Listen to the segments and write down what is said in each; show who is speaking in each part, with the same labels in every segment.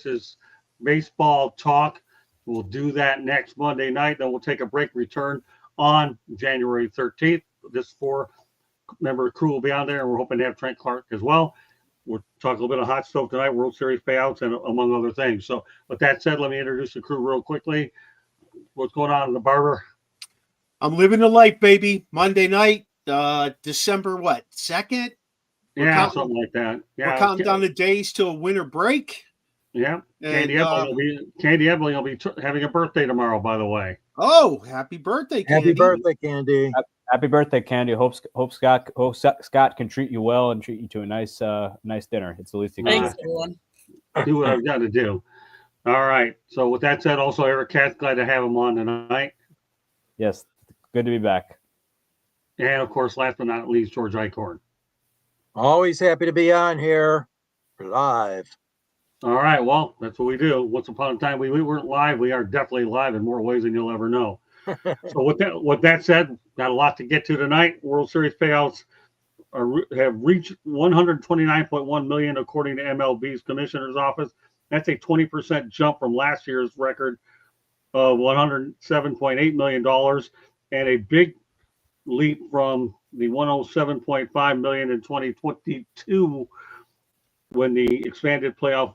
Speaker 1: Texas baseball talk. We'll do that next Monday night. Then we'll take a break, return on January 13th. This 4-member crew will be on there, and we're hoping to have Trent Clark as well. We'll talk a little bit of hot stove tonight, World Series payouts, and among other things. So with that said, let me introduce the crew real quickly. What's going on in the Barber?
Speaker 2: I'm living the life, baby. Monday night, December 2nd?
Speaker 1: Yeah, something like that. Yeah,
Speaker 2: we're counting down the days till winter break.
Speaker 1: Yeah, Candy Ebling will be having a birthday tomorrow, by the way.
Speaker 2: Oh, happy birthday, Candy!
Speaker 3: Happy birthday, Candy!
Speaker 4: Happy birthday, Candy! Hope Scott can treat you well and treat you to a nice dinner. It's the least you can do.
Speaker 5: Thanks, everyone.
Speaker 1: Do what I've got to do. All right. So with that said, also Eric Katz, glad to have him on tonight.
Speaker 4: Yes, good to be back.
Speaker 1: And of course, last but not least, George Eichhorn.
Speaker 3: Always happy to be on here live.
Speaker 1: All right. Well, that's what we do. Once upon a time, we weren't live. We are definitely live in more ways than you'll ever know. So with that said, got a lot to get to tonight. World Series payouts have reached $129.1 million according to MLB's commissioner's office. That's a 20% jump from last year's record of $107.8 million, and a big leap from the $107.5 million in 2022 when the expanded playoff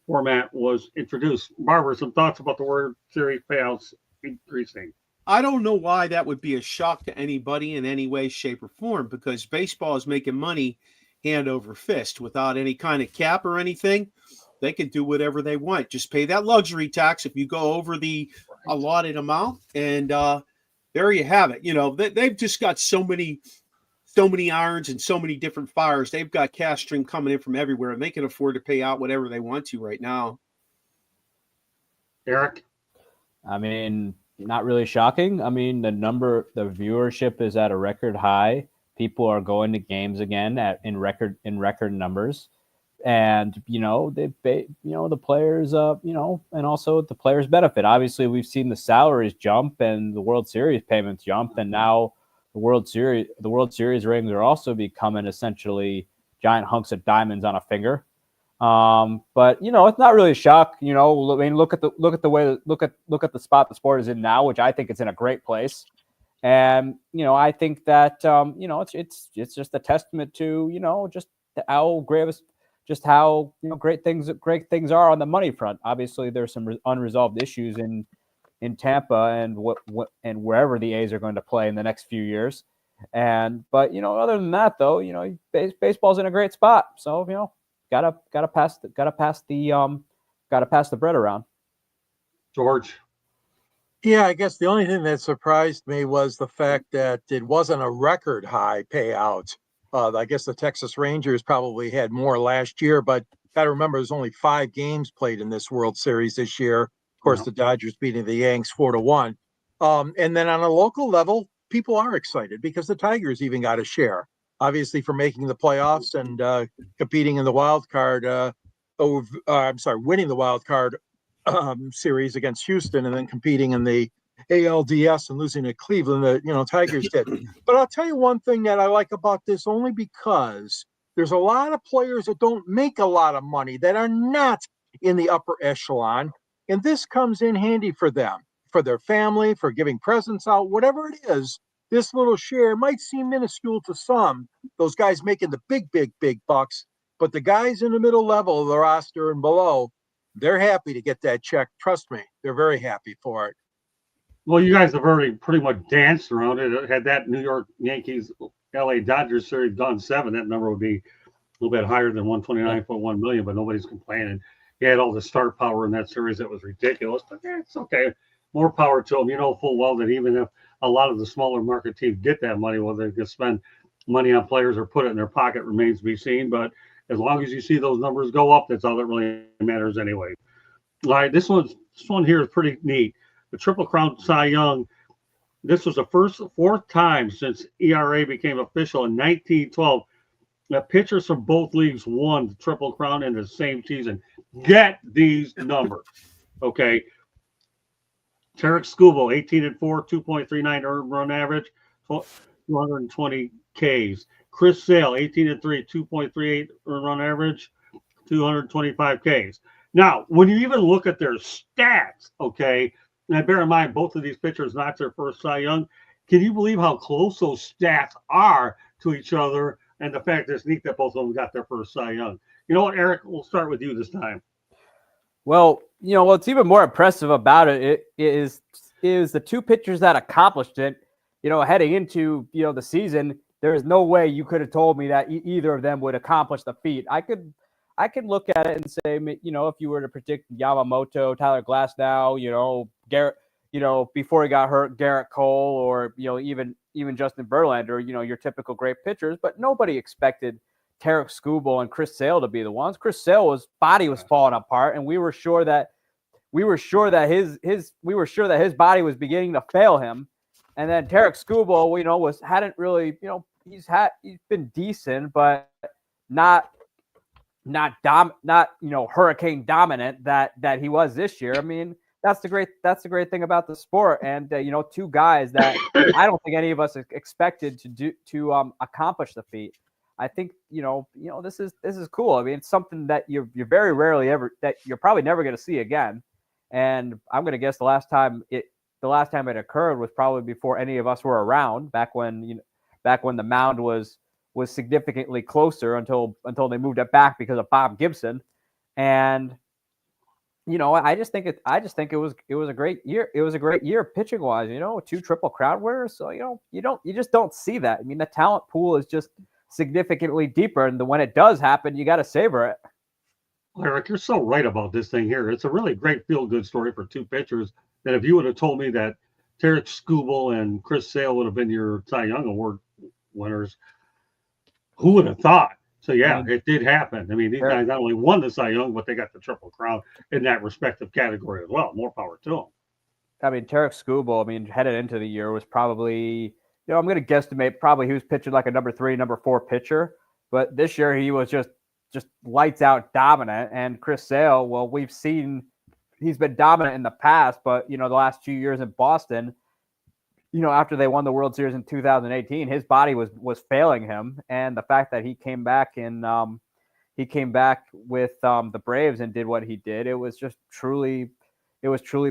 Speaker 1: format was introduced. Barbara, some thoughts about the World Series payouts increasing?
Speaker 2: I don't know why that would be a shock to anybody in any way, shape, or form, because baseball is making money hand over fist without any kind of cap or anything. They can do whatever they want. Just pay that luxury tax if you go over the allotted amount, and there you have it. You know, they've just got so many irons and so many different fires. They've got cash stream coming in from everywhere, and they can afford to pay out whatever they want to right now.
Speaker 1: Eric?
Speaker 4: I mean, not really shocking. I mean, the viewership is at a record high. People are going to games again in record numbers. And, the players, and also the players benefit. Obviously, we've seen the salaries jump and the World Series payments jump. And now the World Series rings are also becoming essentially giant hunks of diamonds on a finger. But it's not really a shock. I mean, look at the spot the sport is in now, which I think it's in a great place. And, I think that, it's just a testament to, just how great things are on the money front. Obviously, there's some unresolved issues in Tampa and wherever the A's are going to play in the next few years. But other than that, though, baseball's in a great spot. So gotta pass the bread around.
Speaker 1: George.
Speaker 3: Yeah, I guess the only thing that surprised me was the fact that it wasn't a record high payout. I guess the Texas Rangers probably had more last year, but got to remember there's only 5 games played in this World Series this year. Of course, the Dodgers beating the Yanks 4-1. And then on a local level, people are excited because the Tigers even got a share, obviously, for making the playoffs and competing in the wild card. Winning the wild card series against Houston and then competing in the ALDS and losing to Cleveland, the Tigers did. But I'll tell you one thing that I like about this, only because there's a lot of players that don't make a lot of money that are not in the upper echelon. And this comes in handy for them, for their family, for giving presents out, whatever it is. This little share might seem minuscule to some, those guys making the big bucks, but the guys in the middle level of the roster and below, they're happy to get that check. Trust me, they're very happy for it.
Speaker 1: Well, you guys have already pretty much danced around it. Had that New York Yankees LA Dodgers series done 7, that number would be a little bit higher than 129.1 million, but nobody's complaining. He had all the star power in that series that was ridiculous, but it's okay. More power to him. You know full well that even if a lot of the smaller market teams get that money, whether they can spend money on players or put it in their pocket remains to be seen. But as long as you see those numbers go up, that's all that really matters anyway. All right, this one here is pretty neat. The Triple Crown Cy Young. This was the fourth time since ERA became official in 1912 that pitchers from both leagues won the Triple Crown in the same season. Get these numbers, okay? Tarek Skubal, 18-4, 2.39 earned run average, 220 Ks. Chris Sale, 18-3, 2.38 earned run average, 225 Ks. Now, when you even look at their stats, okay, and bear in mind both of these pitchers not their first Cy Young. Can you believe how close those stats are to each other? And the fact that it's neat that both of them got their first Cy Young. You know what, Eric? We'll start with you this time.
Speaker 4: Well, what's even more impressive about it is the two pitchers that accomplished it. Heading into the season, there is no way you could have told me that either of them would accomplish the feat. I can look at it and say, if you were to predict Yamamoto, Tyler Glasnow, Garrett, before he got hurt, Garrett Cole, or even Justin Verlander, your typical great pitchers, but nobody expected Tarik Skubal and Chris Sale to be the ones. Chris Sale's body was falling apart, and we were sure that his body was beginning to fail him. And then Tarik Skubal, hadn't really, he's been decent, but not hurricane dominant that he was this year. I mean, that's the great thing about the sport. And two guys that I don't think any of us expected to accomplish the feat. I think this is cool. I mean, it's something that you're very rarely ever, that you're probably never going to see again. And I'm going to guess the last time it occurred was probably before any of us were around, back when the mound was significantly closer until they moved it back because of Bob Gibson. And I just think it was a great year. It was a great year pitching wise, 2 Triple Crown winners. So you just don't see that. I mean, the talent pool is just significantly deeper, and when it does happen, you got to savor it.
Speaker 1: Eric, you're so right about this thing here. It's a really great feel-good story for two pitchers. That if you would have told me that Tarik Skubal and Chris Sale would have been your Cy Young Award winners, who would have thought? So yeah, it did happen. I mean, these guys not only won the Cy Young, but they got the Triple Crown in that respective category as well. More power to them.
Speaker 4: I mean, Tarik Skubal, headed into the year was probably, I'm going to guesstimate, probably he was pitching like a number 3, number 4 pitcher. But this year he was just lights out dominant. And Chris Sale, well, we've seen he's been dominant in the past, but the last 2 years in Boston, after they won the World Series in 2018, his body was failing him. And the fact that he came back with the Braves and did what he did, it was truly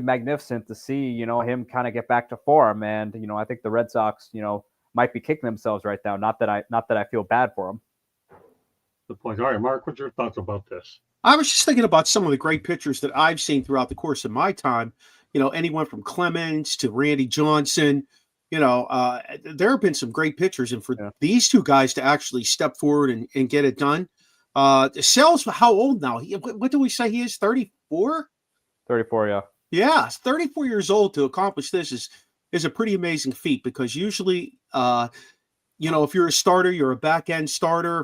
Speaker 4: magnificent to see, him kind of get back to form. And, I think the Red Sox, might be kicking themselves right now. Not that I feel bad for them.
Speaker 1: Good point. All right, Mark, what's your thoughts about this?
Speaker 2: I was just thinking about some of the great pitchers that I've seen throughout the course of my time. Anyone from Clemens to Randy Johnson. There have been some great pitchers, and for these two guys to actually step forward and get it done. Sale's how old now? What do we say he is? 34?
Speaker 4: 34, yeah.
Speaker 2: Yeah, 34 years old to accomplish this is a pretty amazing feat, because usually, if you're a starter, you're a back end starter.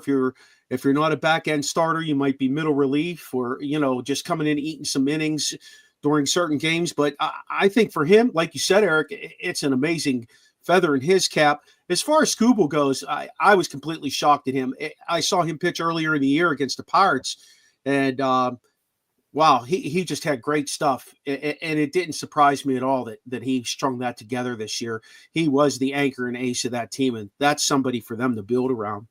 Speaker 2: If you're not a back end starter, you might be middle relief, or just coming in eating some innings during certain games. But I think for him, like you said, Eric, it's an amazing feather in his cap. As far as Skubal goes, I was completely shocked at him. I saw him pitch earlier in the year against the Pirates, and wow, he just had great stuff. And it didn't surprise me at all that he strung that together this year. He was the anchor and ace of that team, and that's somebody for them to build around.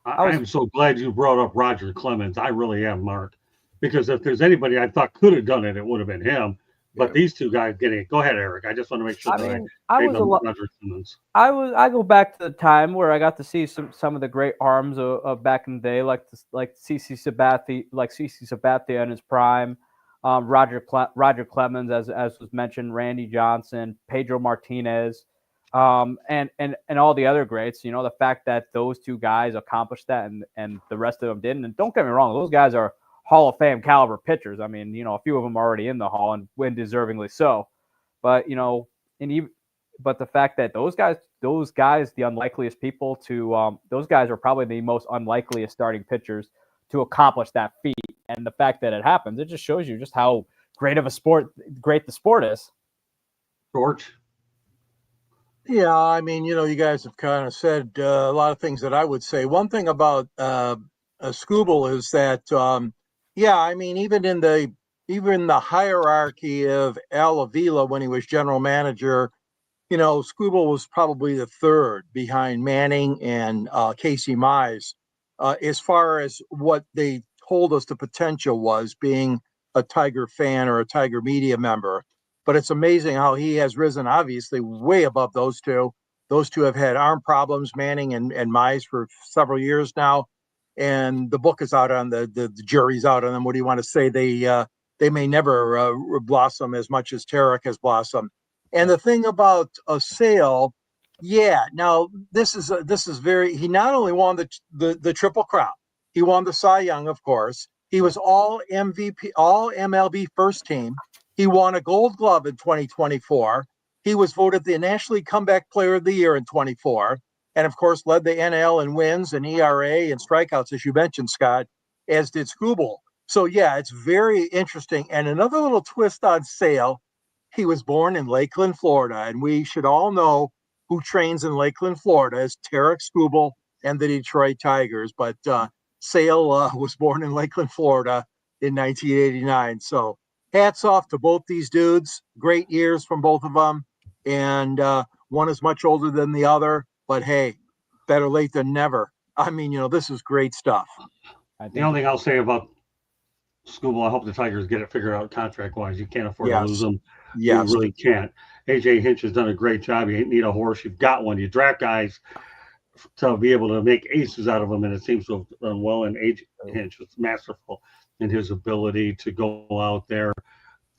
Speaker 1: I'm so glad you brought up Roger Clemens. I really am, Mark, because if there's anybody I thought could have done it, it would have been him. But these two guys getting it. Go ahead, Eric. I just want to make sure
Speaker 4: I go back to the time where I got to see some of the great arms of back in the day, like CC Sabathia in his prime, Roger Clemens, as was mentioned, Randy Johnson, Pedro Martinez, and all the other greats. The fact that those two guys accomplished that and the rest of them didn't. And don't get me wrong, those guys are Hall of Fame caliber pitchers. A few of them are already in the Hall and win deservingly so. But but the fact that those guys, the unlikeliest people to those guys are probably the most unlikeliest starting pitchers to accomplish that feat. And the fact that it happens, it just shows you just how great the sport is.
Speaker 1: George.
Speaker 3: Yeah, you guys have kind of said a lot of things that I would say. One thing about Skubal is that even the hierarchy of Al Avila when he was general manager, Skubal was probably the third behind Manning and Casey Mize as far as what they told us the potential was being a Tiger fan or a Tiger media member. But it's amazing how he has risen, obviously, way above those two. Those two have had arm problems, Manning and Mize, for several years now. And the book is out on the jury's out on them. What do you want to say? They may never blossom as much as Tarek has blossomed. And the thing about a Sale, yeah. Now this is very. He not only won the Triple Crown, he won the Cy Young, of course. He was all MVP, all MLB first team. He won a Gold Glove in 2024. He was voted the National League Comeback Player of the Year in 24, and of course led the NL in wins and ERA and strikeouts, as you mentioned, Scott, as did Skubal. So yeah, it's very interesting. And another little twist on Sale, he was born in Lakeland, Florida, and we should all know who trains in Lakeland, Florida, is Tarek Skubal and the Detroit Tigers. But Sale was born in Lakeland, Florida in 1989. So hats off to both these dudes. Great years from both of them. And one is much older than the other. But hey, better late than never. I mean, this is great stuff.
Speaker 1: The only thing I'll say about Skubal, I hope the Tigers get it figured out contract-wise. You can't afford to lose them.
Speaker 3: Yes.
Speaker 1: You really can't. AJ Hinch has done a great job. You need a horse. You've got one. You draft guys to be able to make aces out of them, and it seems to have done well. And AJ Hinch was masterful in his ability to go out there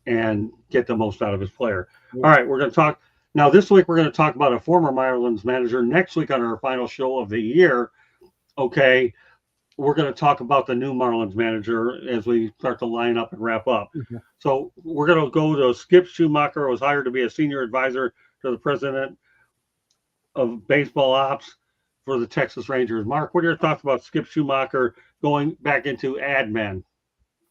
Speaker 1: and get the most out of his player. All right, we're going to talk. Now, this week, we're going to talk about a former Marlins manager. Next week on our final show of the year, okay, we're going to talk about the new Marlins manager as we start to line up and wrap up. Mm-hmm. So we're going to go to Skip Schumaker, who was hired to be a senior advisor to the president of baseball ops for the Texas Rangers. Mark, what are your thoughts about Skip Schumaker going back into admin?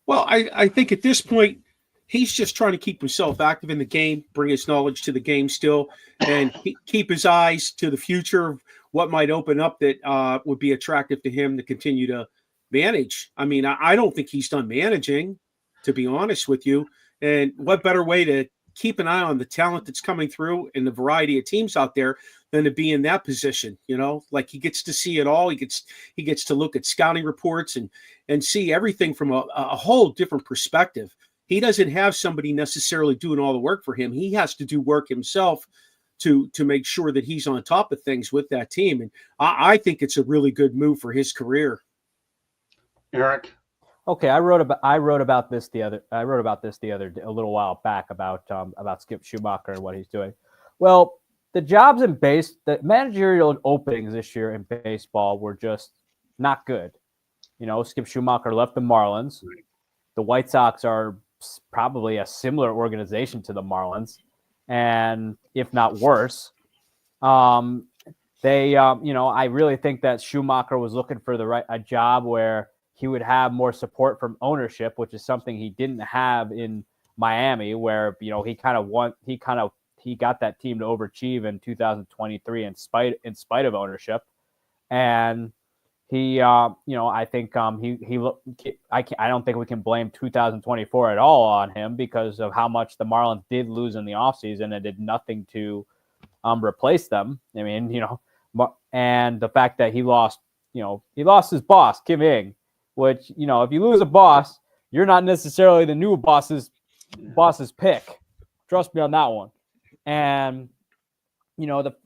Speaker 2: Well, I think at this point, he's just trying to keep himself active in the game, bring his knowledge to the game still, and keep his eyes to the future of what might open up that would be attractive to him to continue to manage. I mean, I don't think he's done managing, to be honest with you. And what better way to keep an eye on the talent that's coming through and the variety of teams out there than to be in that position? Like he gets to see it all. He gets to look at scouting reports and see everything from a whole different perspective. He doesn't have somebody necessarily doing all the work for him. He has to do work himself to make sure that he's on top of things with that team. And I think it's a really good move for his career.
Speaker 1: Eric?
Speaker 4: Okay, I wrote about this the other day, a little while back about Skip Schumaker and what he's doing. Well, the managerial openings this year in baseball were just not good. Skip Schumaker left the Marlins. The White Sox are probably a similar organization to the Marlins, and if not worse. I really think that Schumaker was looking for a job where he would have more support from ownership, which is something he didn't have in Miami, where he got that team to overachieve in 2023 in spite of ownership. And he, I don't think we can blame 2024 at all on him because of how much the Marlins did lose in the offseason and did nothing to replace them. I mean, and the fact that he lost his boss, Kim Ng, which, if you lose a boss, you're not necessarily the new boss's pick. Trust me on that one. And,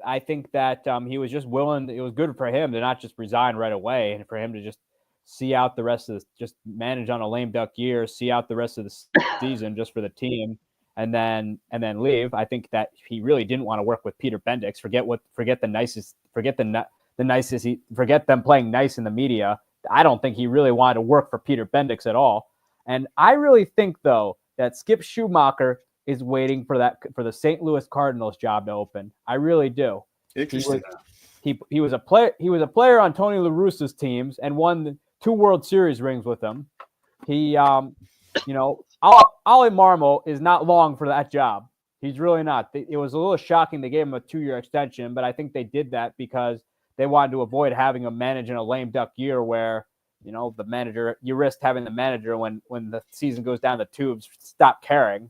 Speaker 4: I think that he was just willing. It was good for him to not just resign right away and for him to just see out the rest of this, just manage on a lame duck year, see out the rest of the season just for the team and then leave. I think that he really didn't want to work with Peter Bendix. Forget them playing nice in the media. I don't think he really wanted to work for Peter Bendix at all. And I really think, though, that Skip Schumaker is waiting for the St. Louis Cardinals job to open. I really do.
Speaker 2: Interesting.
Speaker 4: He was a player on Tony La Russa's teams and won 2 World Series rings with him. He, Ollie Marmol is not long for that job. He's really not. It was a little shocking they gave him a 2-year extension, but I think they did that because they wanted to avoid having him manage in a lame duck year where, the manager, you risk having the manager when the season goes down the tubes, stop caring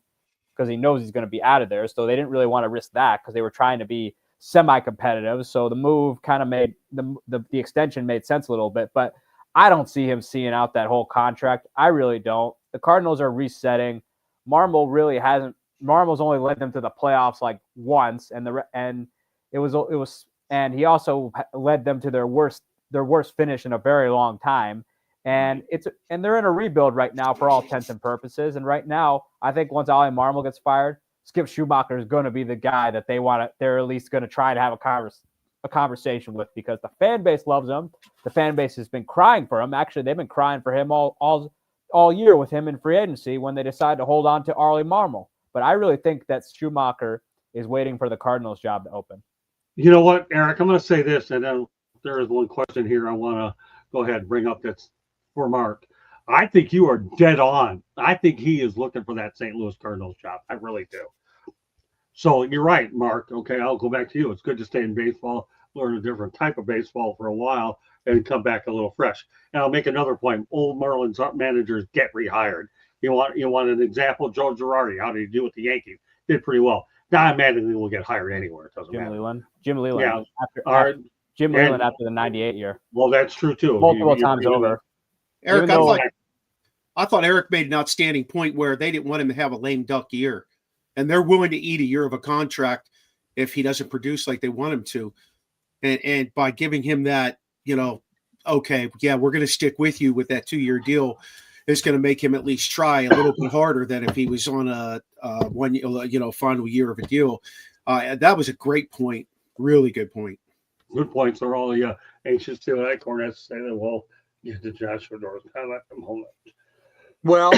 Speaker 4: because he knows he's going to be out of there. So they didn't really want to risk that because they were trying to be semi-competitive. So the move kind of made the extension made sense a little bit. But I don't see him seeing out that whole contract. I really don't. The Cardinals are resetting. Marmol's only led them to the playoffs like once, and he also led them to their worst finish in a very long time. And they're in a rebuild right now for all intents and purposes. And right now, I think once Ollie Marmol gets fired, Skip Schumacher is going to be the guy that they're at least going to try to have a conversation with, because the fan base loves him. The fan base has been crying for him. Actually, they've been crying for him all year with him in free agency when they decided to hold on to Ollie Marmol. But I really think that Schumacher is waiting for the Cardinals job to open.
Speaker 1: You know what, Eric? I'm going to say this, and then there is one question here I want to go ahead and bring up that's for Mark. I think you are dead on. I think he is looking for that St. Louis Cardinals job. I really do. So you're right, Mark. Okay, I'll go back to you. It's good to stay in baseball, learn a different type of baseball for a while, and come back a little fresh. And I'll make another point. Old Marlins managers get rehired. You want an example? Joe Girardi. How did he do with the Yankees? Did pretty well. Now Mattingly will get hired anywhere. It doesn't matter.
Speaker 4: Jim Leland.
Speaker 1: Yeah.
Speaker 4: Jim Leland after the 98 year.
Speaker 1: Well, that's true too.
Speaker 4: Multiple times over.
Speaker 2: Eric, I thought Eric made an outstanding point where they didn't want him to have a lame duck year, and they're willing to eat a year of a contract if he doesn't produce like they want him to. And by giving him that, okay, yeah, we're going to stick with you with that 2-year deal, it's going to make him at least try a little bit harder than if he was on a final year of a deal. That was a great point. Really good point.
Speaker 1: Good points. They're all anxious to Cornette say that, well, get to Joshua Doors. I let them hold it.
Speaker 3: Well,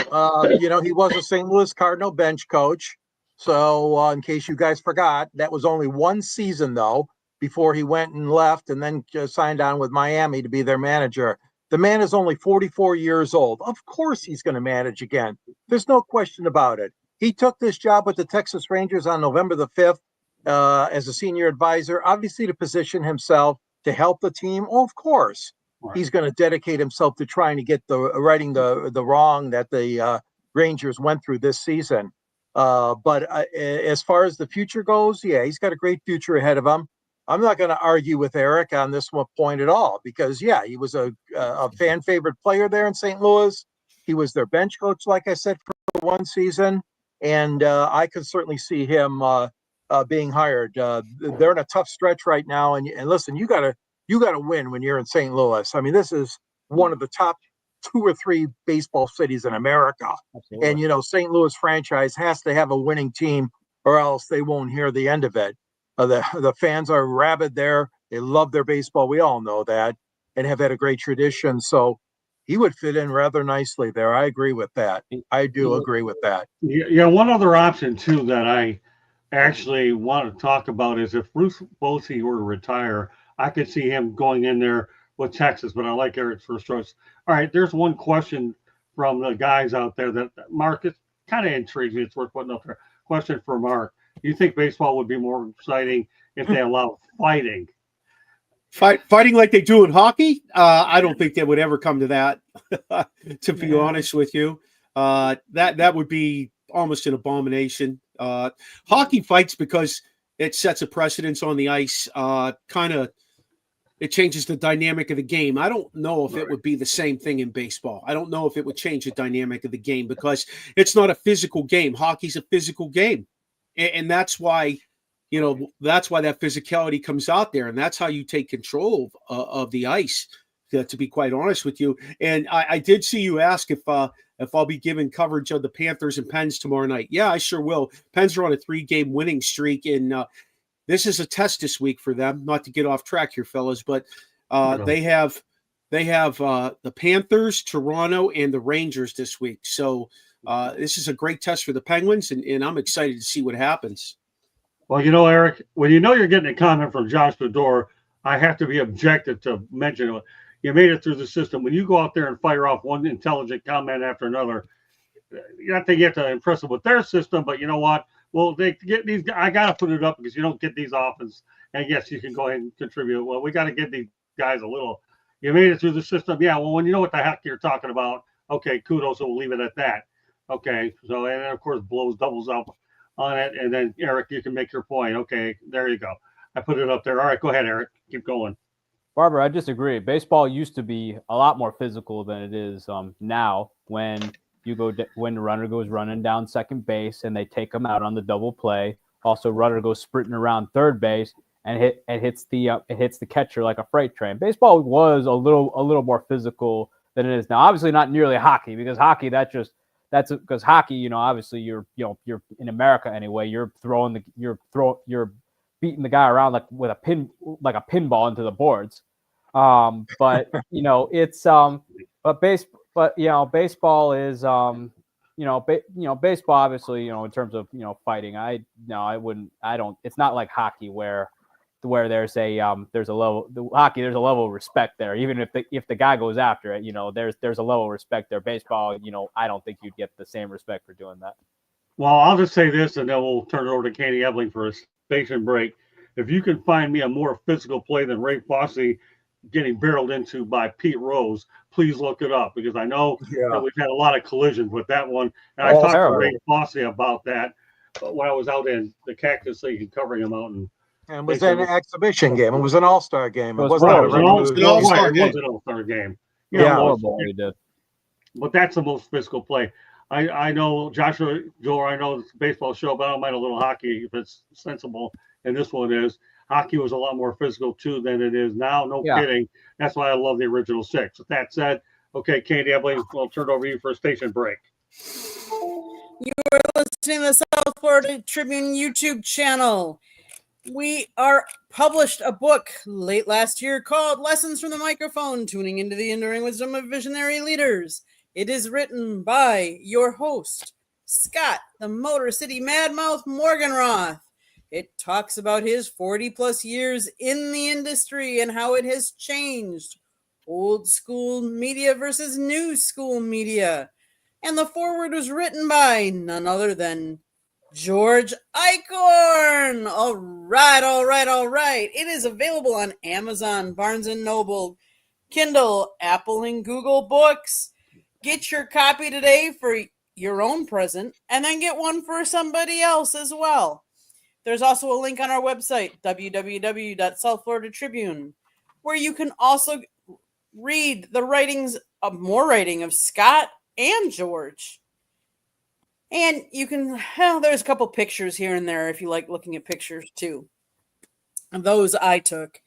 Speaker 3: he was a St. Louis Cardinal bench coach. So in case you guys forgot, that was only one season, though, before he went and left and then just signed on with Miami to be their manager. The man is only 44 years old. Of course he's going to manage again. There's no question about it. He took this job with the Texas Rangers on November the 5th as a senior advisor, obviously to position himself to help the team. Oh, of course. Right. He's going to dedicate himself to trying to get righting the wrong that the Rangers went through this season. But as far as the future goes, yeah, he's got a great future ahead of him. I'm not going to argue with Eric on this one point at all because, yeah, he was a fan favorite player there in St. Louis. He was their bench coach, like I said, for one season. And I could certainly see him being hired. They're in a tough stretch right now. And listen, you got to win when you're in St. Louis. I mean, this is one of the top 2 or 3 baseball cities in America. Absolutely. And, St. Louis franchise has to have a winning team or else they won't hear the end of it. The fans are rabid there. They love their baseball. We all know that and have had a great tradition. So he would fit in rather nicely there. I agree with that. I do agree with that.
Speaker 1: Yeah. One other option, too, that I actually want to talk about is if Bruce Bochy were to retire, I could see him going in there with Texas, but I like Eric's first choice. All right, there's one question from the guys out there that Mark, it kind of intrigues me. It's worth putting up there. Question for Mark. Do you think baseball would be more exciting if they allow fighting?
Speaker 2: Fighting like they do in hockey? I don't think they would ever come to that, to be honest with you. That would be almost an abomination. Hockey fights because it sets a precedence on the ice, it changes the dynamic of the game. I don't know if it would be the same thing in baseball. I don't know if it would change the dynamic of the game because it's not a physical game. Hockey's a physical game. And that's why, that physicality comes out there. And that's how you take control of the ice, to be quite honest with you. And I did see you ask if I'll be giving coverage of the Panthers and Pens tomorrow night. Yeah, I sure will. Pens are on a 3-game winning streak. And this is a test this week for them, not to get off track here, fellas, but they have the Panthers, Toronto, and the Rangers this week. So this is a great test for the Penguins, and I'm excited to see what happens.
Speaker 1: Well, Eric, when you're getting a comment from Josh Bedore, I have to be objective to mention it. You made it through the system. When you go out there and fire off one intelligent comment after another, you have to impress them with their system, but you know what? Well, they get these. I got to put it up because you don't get these offense. And yes, you can go ahead and contribute. Well, we got to get these guys a little. You made it through the system. Yeah. Well, when you know what the heck you're talking about, okay, kudos. So we'll leave it at that. Okay. So, and then of course, blows doubles up on it. And then, Eric, you can make your point. Okay. There you go. I put it up there. All right. Go ahead, Eric. Keep going.
Speaker 4: Barbara, I disagree. Baseball used to be a lot more physical than it is now. When when the runner goes running down second base and they take him out on the double play. Also, runner goes sprinting around third base and hits the catcher like a freight train. Baseball was a little more physical than it is now. Obviously, not nearly hockey, because hockey that's because hockey, obviously you're in America anyway. You're beating the guy around like with a pinball into the boards. But it's baseball is baseball obviously, in terms of fighting. It's not like hockey where there's a hockey, there's a level of respect there. Even if the guy goes after it, there's a level of respect there. Baseball, I don't think you'd get the same respect for doing that.
Speaker 1: Well, I'll just say this, and then we'll turn it over to Candy Ebling for a station break. If you can find me a more physical play than Ray Fosse getting barreled into by Pete Rose, please look it up, because I know that we've had a lot of collisions with that one. And I talked to Ray Fosse about that when I was out in the Cactus League and covering him out.
Speaker 3: And was that an exhibition game? It was an all-star game. It
Speaker 1: wasn't
Speaker 3: an
Speaker 1: all-star game.
Speaker 3: Yeah.
Speaker 4: Horrible we did.
Speaker 1: But that's the most physical play. I know Joshua Joel, I know it's a baseball show, but I don't mind a little hockey if it's sensible. And this one is. Hockey was a lot more physical too than it is now. No kidding. That's why I love the original six. With that said, okay, Candy, I believe I'll turn it over to you for a station break.
Speaker 5: You are listening to the South Florida Tribune YouTube channel. We published a book late last year called Lessons from the Microphone, Tuning into the Enduring Wisdom of Visionary Leaders. It is written by your host, Scott, the Motor City Madmouth Morganroth. It talks about his 40 plus years in the industry and how it has changed. Old school media versus new school media. And the foreword was written by none other than George Eichhorn. All right. It is available on Amazon, Barnes & Noble, Kindle, Apple, and Google Books. Get your copy today for your own present, and then get one for somebody else as well. There's also a link on our website, www.South Florida Tribune, where you can also read the more writing of Scott and George. And you can, there's a couple pictures here and there if you like looking at pictures too. And those I took.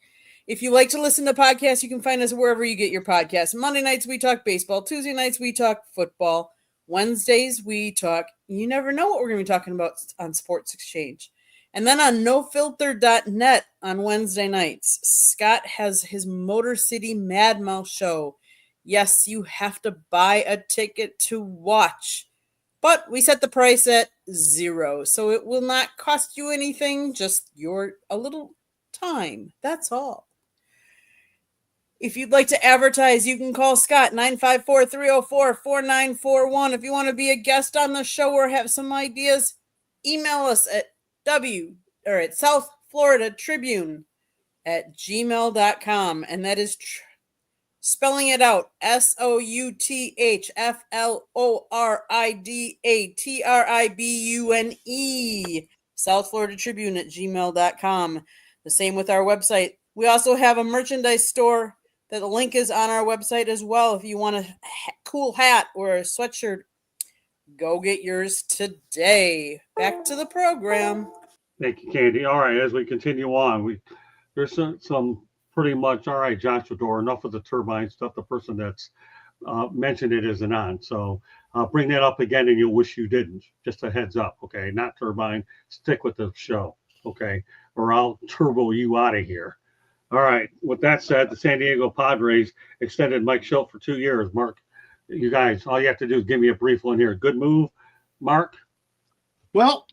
Speaker 5: If you like to listen to podcasts, you can find us wherever you get your podcasts. Monday nights, we talk baseball. Tuesday nights, we talk football. Wednesdays, we talk, you never know what we're going to be talking about on Sports Exchange. And then on nofilter.net on Wednesday nights, Scott has his Motor City Madmouth show. Yes, you have to buy a ticket to watch, but we set the price at $0, so it will not cost you anything, just a little time. That's all. If you'd like to advertise, you can call Scott 954-304-4941. If you want to be a guest on the show or have some ideas, email us at South Florida Tribune at gmail.com. And that is spelling it out, SouthFloridaTribune, South Florida Tribune at gmail.com. The same with our website. We also have a merchandise store that the link is on our website as well. If you want a cool hat or a sweatshirt, go get yours today. Back to the program.
Speaker 1: Thank you, Candy. All right, as we continue on, there's some pretty much, all right, Joshua Dorr, enough of the turbine stuff. The person that's mentioned it isn't on. So bring that up again and you'll wish you didn't. Just a heads up, okay? Not turbine. Stick with the show, okay? Or I'll turbo you out of here. All right, with that said, the San Diego Padres extended Mike Shildt for 2 years. Mark, you guys, all you have to do is give me a brief one here. Good move, Mark?
Speaker 2: Well,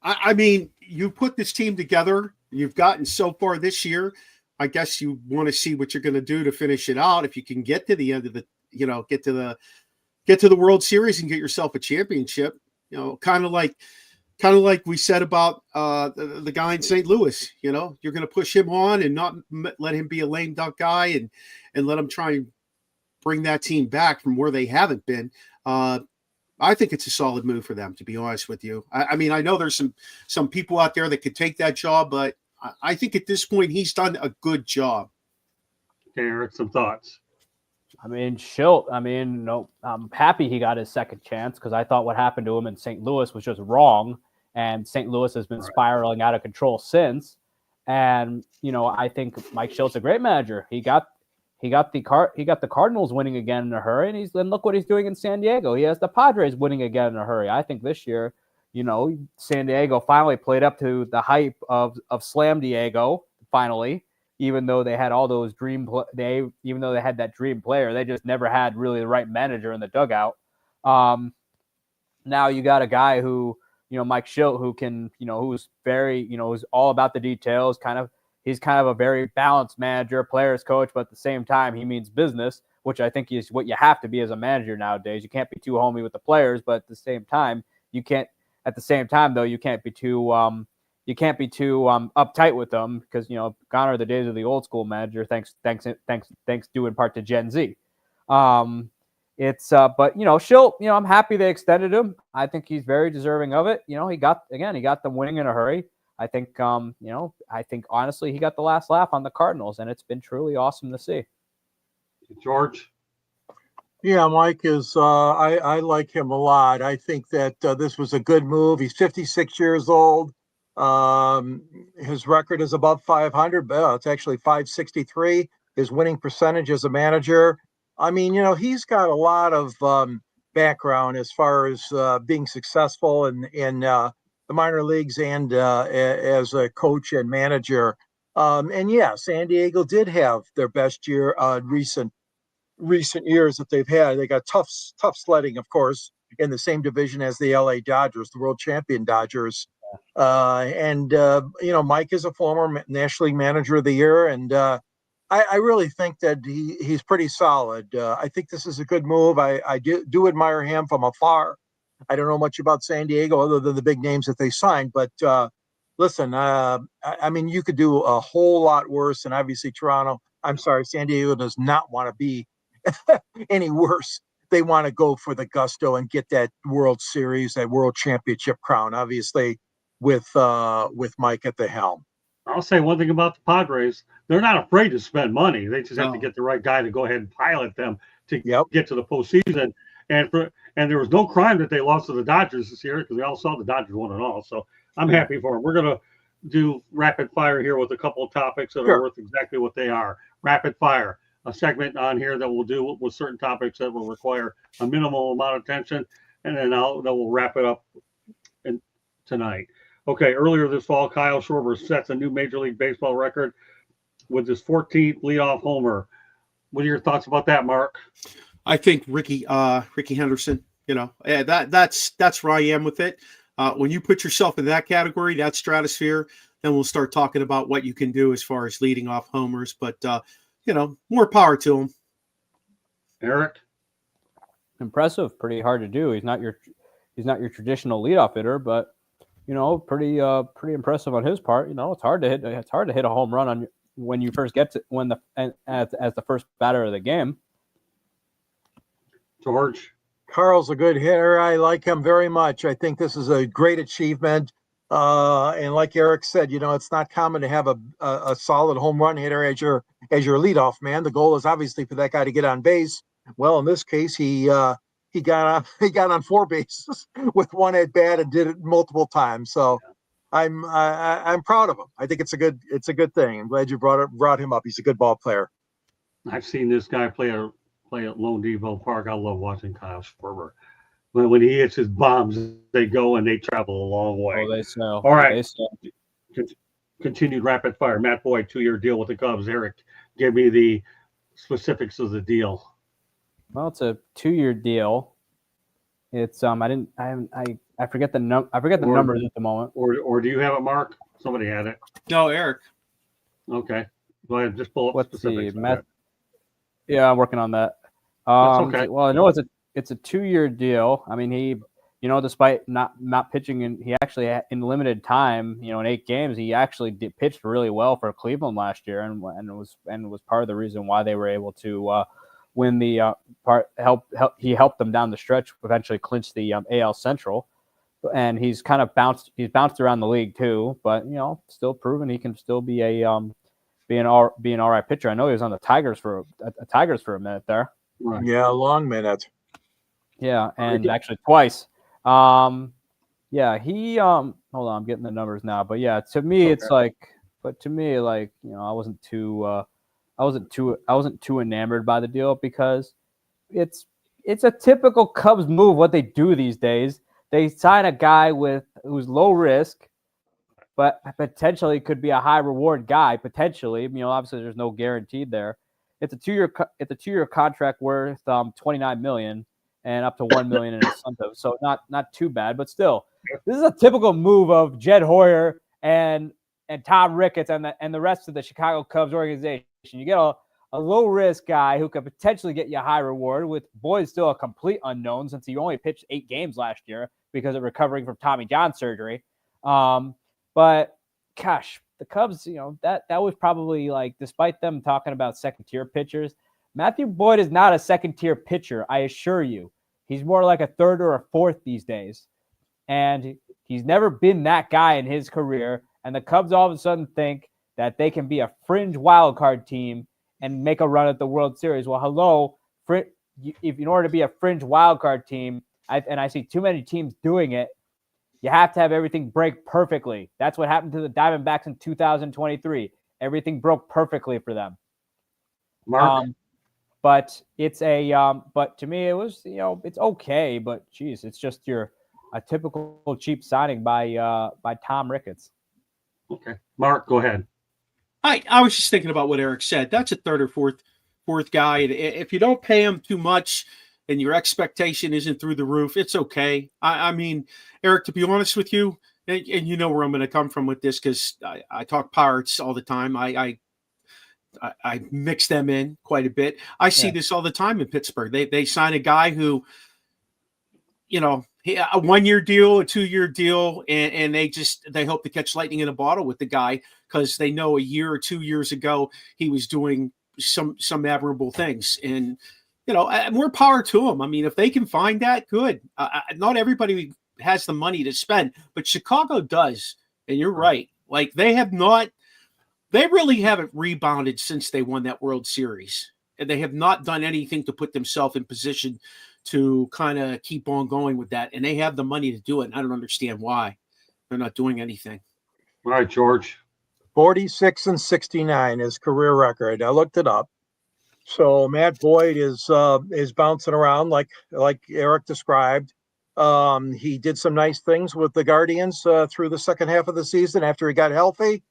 Speaker 2: I mean, you put this team together. You've gotten so far this year. I guess you want to see what you're going to do to finish it out. If you can get to the end of the, get to the World Series and get yourself a championship, kind of like we said about the guy in St. Louis. You're going to push him on and not let him be a lame duck guy and let him try and bring that team back from where they haven't been. I think it's a solid move for them, to be honest with you. I mean, I know there's some people out there that could take that job, but I think at this point he's done a good job.
Speaker 1: Okay, Eric, some thoughts.
Speaker 4: I mean, Schilt, I mean, no, I'm happy he got his second chance because I thought what happened to him in St. Louis was just wrong. And St. Louis has been spiraling out of control since. And, I think Mike Schilt's a great manager. He got the Cardinals winning again in a hurry, and look what he's doing in San Diego. He has the Padres winning again in a hurry. I think this year, San Diego finally played up to the hype of Slam Diego finally. Even though they had all those even though they had that dream player, they just never had really the right manager in the dugout. Now you got a guy who, Mike Schilt, who can, who's very, who's all about the details. He's kind of a very balanced manager, players coach, but at the same time, he means business, which I think is what you have to be as a manager nowadays. You can't be too homey with the players, but at the same time, you can't be too uptight with them because gone are the days of the old school manager. Thanks due in part to Gen Z. But Schilt, I'm happy they extended him. I think he's very deserving of it. He got them winning in a hurry. I think honestly he got the last laugh on the Cardinals, and it's been truly awesome to see.
Speaker 1: George.
Speaker 3: Yeah, Mike is. I like him a lot. I think that this was a good move. He's 56 years old. His record is above 500, but it's actually 563. His winning percentage as a manager. I mean, he's got a lot of background as far as being successful in the minor leagues and as a coach and manager. And yeah, San Diego did have their best year recent years that they've had. They got tough sledding, of course, in the same division as the LA Dodgers, the world champion Dodgers. Mike is a former National League Manager of the Year, and I really think that he's pretty solid. I think this is a good move. I do admire him from afar. I don't know much about San Diego other than the big names that they signed, but listen, I mean, you could do a whole lot worse, and obviously San Diego does not want to be any worse. They want to go for the gusto and get that World Series, that World Championship crown, obviously, with Mike at the helm.
Speaker 1: I'll say one thing about the Padres. They're not afraid to spend money. They just have to get the right guy to go ahead and pilot them to get to the postseason. And there was no crime that they lost to the Dodgers this year because we all saw the Dodgers won it all. So I'm happy for them. We're going to do rapid fire here with a couple of topics that are worth exactly what they are. Rapid fire, a segment on here that we'll do with certain topics that will require a minimal amount of attention, and then we'll wrap it up tonight. Okay, earlier this fall, Kyle Schwarber sets a new Major League Baseball record with his 14th leadoff homer. What are your thoughts about that, Mark?
Speaker 2: I think Ricky Henderson. That's where I am with it. When you put yourself in that category, that stratosphere, then we'll start talking about what you can do as far as leading off homers. But more power to him.
Speaker 1: Eric,
Speaker 4: impressive, pretty hard to do. He's not your traditional leadoff hitter, but pretty impressive on his part. It's hard to hit a home run when you first get to as the first batter of the game.
Speaker 1: George.
Speaker 3: Carl's a good hitter. I like him very much. I think this is a great achievement. And like Eric said, it's not common to have a solid home run hitter as your leadoff man. The goal is obviously for that guy to get on base. Well, in this case, he got on 4 bases with one at bat and did it multiple times. So I'm proud of him. I think it's a good thing. I'm glad you brought him up. He's a good ball player.
Speaker 1: I've seen this guy play at Lone Depot Park. I love watching Kyle Schwarber. When he hits his bombs, they go and they travel a long way.
Speaker 4: Oh, they sell.
Speaker 1: All right.
Speaker 4: They sell.
Speaker 1: Continued rapid fire. Matt Boyd, 2-year deal with the Cubs. Eric, give me the specifics of the deal.
Speaker 4: Well, it's a 2-year deal. It's I forget the numbers at the moment.
Speaker 1: Or do you have it, Mark? Somebody had it.
Speaker 2: No, Eric.
Speaker 1: Okay. Go ahead. Just pull up
Speaker 4: What's
Speaker 1: specifics.
Speaker 4: Yeah, I'm working on that.
Speaker 1: That's okay.
Speaker 4: Well, I know it's a 2-year deal. I mean, he, despite not pitching he actually in limited time, in 8 games, he actually pitched really well for Cleveland last year, and was part of the reason why they were able to win the he helped them down the stretch, eventually clinch the AL Central, and he's bounced around the league too, but still proven he can still be a being all right pitcher. I know he was on the Tigers for a minute there.
Speaker 1: Right.
Speaker 3: Yeah, long minute.
Speaker 4: Yeah, and
Speaker 1: good.
Speaker 4: actually twice. Yeah, he hold on, I'm getting the numbers now. But yeah, to me it's like I wasn't too enamored by the deal because it's a typical Cubs move what they do these days. They sign a guy who's low risk but potentially could be a high reward guy potentially. Obviously there's no guarantee there. It's a 2-year contract worth $29 million and up to $1 million in incentives. So not too bad, but still, this is a typical move of Jed Hoyer and Tom Ricketts and the rest of the Chicago Cubs organization. You get a low risk guy who could potentially get you a high reward. With Boyd still a complete unknown since he only pitched 8 games last year because of recovering from Tommy John surgery. But gosh, the Cubs, that was probably like, despite them talking about second tier pitchers, Matthew Boyd is not a second tier pitcher. I assure you, he's more like a third or a fourth these days. And he's never been that guy in his career. And the Cubs all of a sudden think that they can be a fringe wild card team and make a run at the World Series. Well, hello, if in order to be a fringe wild card team, I see too many teams doing it, you have to have everything break perfectly. That's what happened to the Diamondbacks in 2023. Everything broke perfectly for them.
Speaker 1: Mark?
Speaker 4: But it's but to me it was, it's okay, but geez, it's just a typical cheap signing by Tom Ricketts.
Speaker 1: Okay. Mark, go ahead.
Speaker 2: I was just thinking about what Eric said. That's a third or fourth guy. If you don't pay him too much and your expectation isn't through the roof, it's okay. I mean, Eric, to be honest with you, and you know where I'm going to come from with this because I talk Pirates all the time. I mix them in quite a bit. I see this all the time in Pittsburgh. They sign a guy who, a 1-year deal, a 2-year deal, and they hope to catch lightning in a bottle with the guy because they know a year or 2 years ago he was doing some admirable things. And more power to them. I mean, if they can find that, good. Not everybody has the money to spend, but Chicago does. And you're right. Like they really haven't rebounded since they won that World Series. And they have not done anything to put themselves in position to kind of keep on going with that. And they have the money to do it. And I don't understand why they're not doing anything.
Speaker 1: All right, George.
Speaker 3: 46-69 his career record. I looked it up. So Matt Boyd is bouncing around like Eric described. He did some nice things with the Guardians through the second half of the season after he got healthy.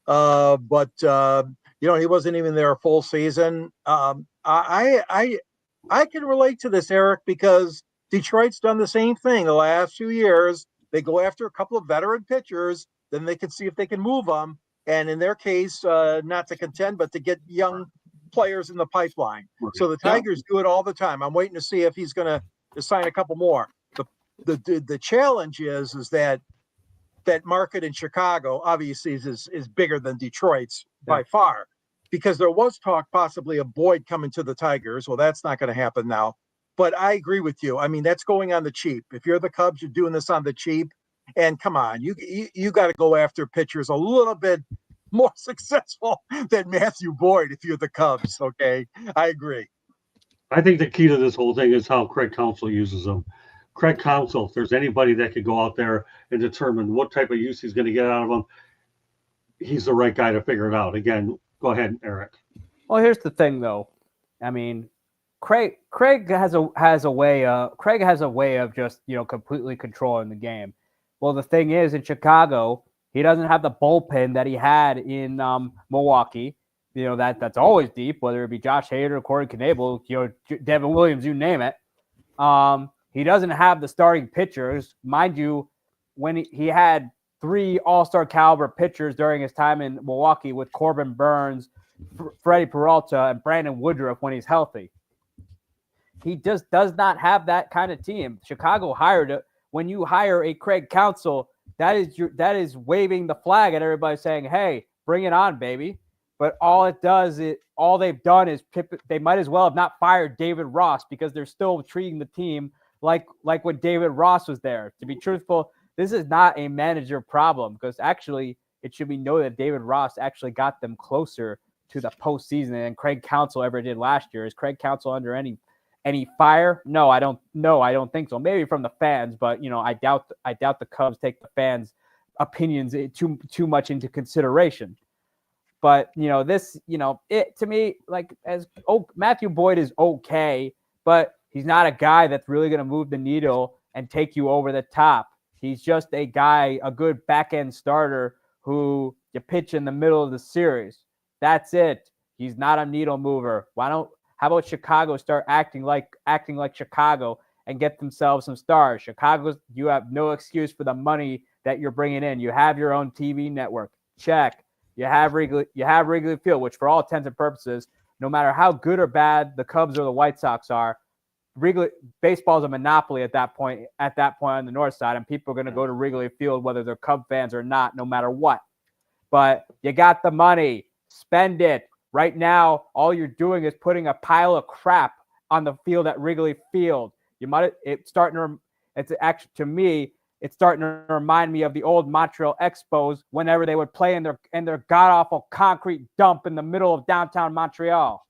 Speaker 3: But he wasn't even there a full season. I can relate to this, Eric, because Detroit's done the same thing the last few years. They go after a couple of veteran pitchers, then they can see if they can move them. And in their case, not to contend, but to get young players in the pipeline. So the Tigers do it all the time. I'm waiting to see if he's going to sign a couple more. The challenge is that market in Chicago obviously is bigger than Detroit's by far, because there was talk possibly of Boyd coming to the Tigers. Well, that's not going to happen now. But I agree with you. I mean, that's going on the cheap. If you're the Cubs, you're doing this on the cheap. And come on, you got to go after pitchers a little bit more successful than Matthew Boyd if you're the Cubs. Okay, I agree.
Speaker 1: I think the key to this whole thing is how Craig Counsell uses them. Craig Counsell, if there's anybody that could go out there and determine what type of use he's going to get out of them, he's the right guy to figure it out. Again, go ahead, Eric.
Speaker 4: Well, here's the thing, though. I mean, Craig has a way of just completely controlling the game. Well, the thing is, in Chicago, he doesn't have the bullpen that he had in Milwaukee. That's always deep, whether it be Josh Hader, Corey Knebel, Devin Williams, you name it. He doesn't have the starting pitchers. Mind you, when he had 3 all-star caliber pitchers during his time in Milwaukee with Corbin Burns, Freddie Peralta, and Brandon Woodruff when he's healthy. He just does not have that kind of team. Chicago hired it. When you hire a Craig Counsell, that is waving the flag at everybody saying, hey, bring it on, baby. But all they've done is they might as well have not fired David Ross because they're still treating the team like when David Ross was there. To be truthful, this is not a manager problem because actually it should be noted that David Ross actually got them closer to the postseason than Craig Counsell ever did last year. Is Craig Counsell under any fire? No, I don't think so. Maybe from the fans, but I doubt the Cubs take the fans' opinions too much into consideration. But it to me, like, Matthew Boyd is okay, but he's not a guy that's really going to move the needle and take you over the top. He's just a guy, a good back end starter who you pitch in the middle of the series. That's it. He's not a needle mover. How about Chicago start acting like Chicago and get themselves some stars? Chicago, you have no excuse for the money that you're bringing in. You have your own TV network. Check. You have Wrigley Field, which for all intents and purposes, no matter how good or bad the Cubs or the White Sox are, baseball is a monopoly at that point on the north side, and people are going to go to Wrigley Field whether they're Cub fans or not, no matter what. But you got the money. Spend it. Right now, all you're doing is putting a pile of crap on the field at Wrigley Field. It's starting to remind me of the old Montreal Expos whenever they would play in their god-awful concrete dump in the middle of downtown Montreal.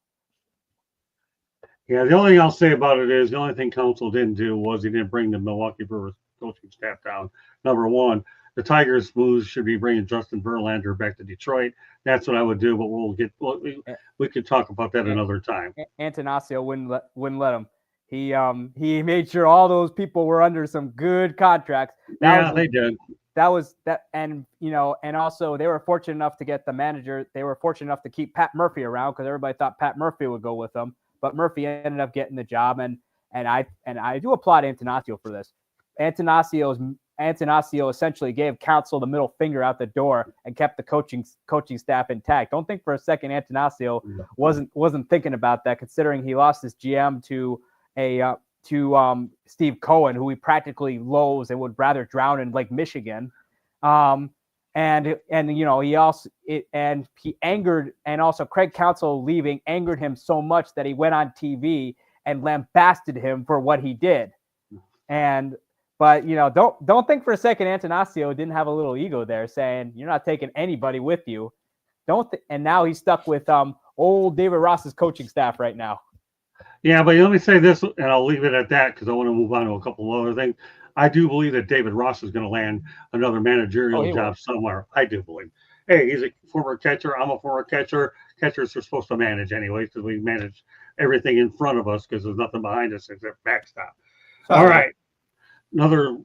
Speaker 1: Yeah, the only thing I'll say about it is the only thing Counsell didn't do was he didn't bring the Milwaukee Brewers coaching staff down. Number one, the Tigers moves should be bringing Justin Verlander back to Detroit. That's what I would do, but we could talk about that another time.
Speaker 4: Antanasio wouldn't let him. He made sure all those people were under some good contracts.
Speaker 1: They did.
Speaker 4: And also they were fortunate enough to get the manager. They were fortunate enough to keep Pat Murphy around because everybody thought Pat Murphy would go with them, but Murphy ended up getting the job. And I do applaud Antanasio for this. Antanasio essentially gave Counsell the middle finger out the door and kept the coaching staff intact. Don't think for a second Antanasio wasn't thinking about that, considering he lost his GM to Steve Cohen, who he practically loathes and would rather drown in Lake Michigan. He angered, and also Craig Counsell leaving angered him so much that he went on TV and lambasted him for what he did. But don't think for a second Antanasio didn't have a little ego there, saying you're not taking anybody with you. And now he's stuck with old David Ross's coaching staff right now.
Speaker 1: Yeah, but let me say this, and I'll leave it at that because I want to move on to a couple of other things. I do believe that David Ross is going to land another managerial job somewhere. I do believe. Hey, he's a former catcher. I'm a former catcher. Catchers are supposed to manage anyway because we manage everything in front of us because there's nothing behind us except backstop. All right. Another